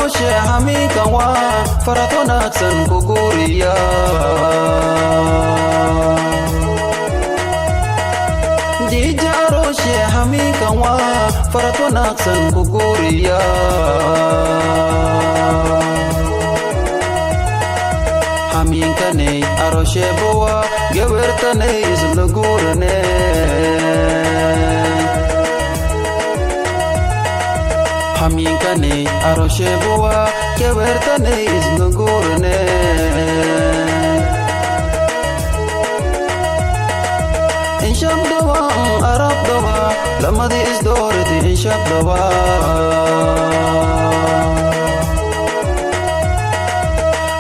aroshe hamika wa faratona san kuguriya Dija aroshe hamika wa faratona san kuguriya Haminka ne aroshe boa gewerta ne izlugurne Haminka ne aroshe boa gewerta ne izlugurne Inshab dawa arab dawa lamadi isdorti inshab dawa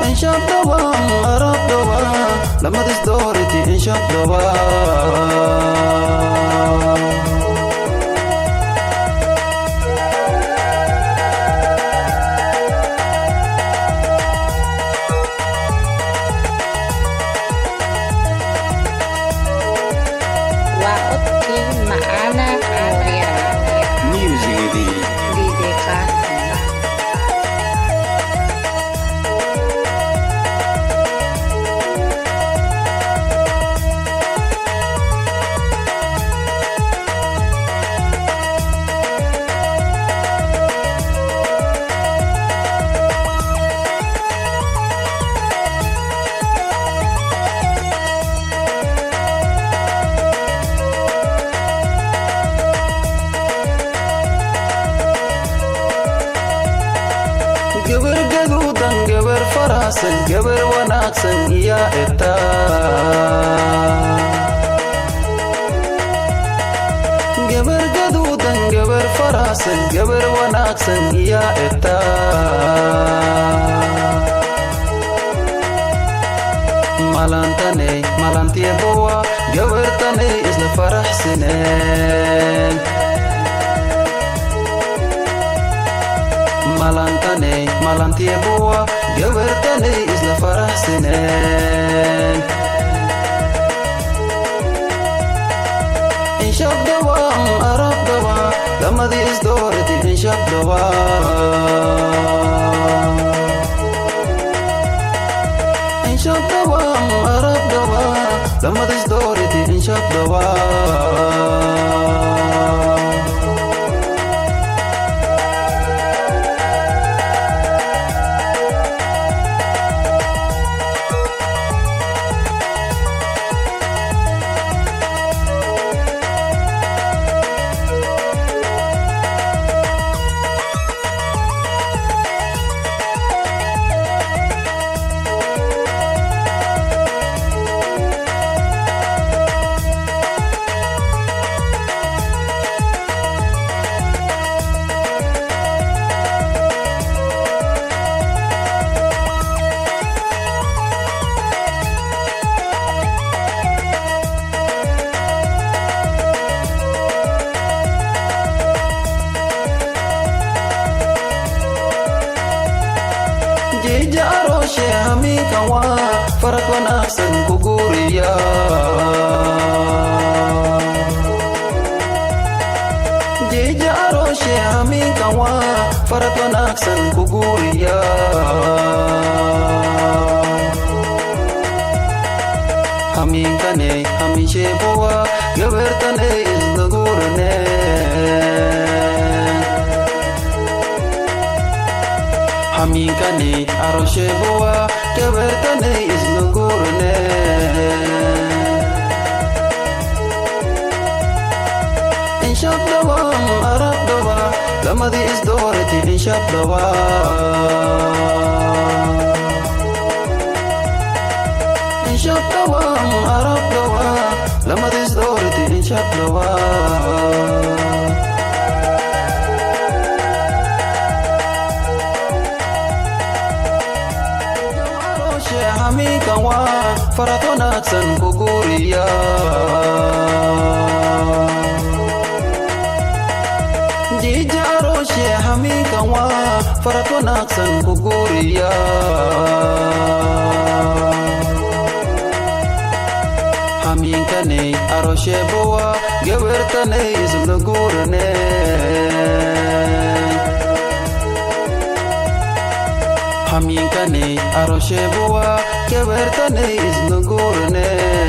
Inshab dawa arab dawa lamadi isdorti inshab dawa Geber gadudan geber farasan geber wanaksan iya eta Geber gadudan geber farasan geber wanaksan iya eta Malantane malantie boa geber tane isla farah sinen Malantane malantie boa gewertane isla farah sinen Inshab dawa arab dawa lamadi isdorti inshab dawa Inshab dawa arab dawa lamadi isdorti inshab dawa Dija aroshe hamika wa farat wanaksan kuguriya Dija aroshe hamika wa farat wanaksan kuguriya Haminka ne hamishe boa gewertane izlugurne Haminka ne aroshe boa gewertane izlugurne Inshab dawa arab dawa lamadi isdorti inshab dawa Inshab dawa arab dawa lamadi isdorti inshab dawa Hamika wa faratona san kuguriya Dija aroshe hamika wa faratona san kuguriya Haminka ne aroshe boa gewerta ne izlugurne حمين كني أروشي بوا كبرتني إذن قورني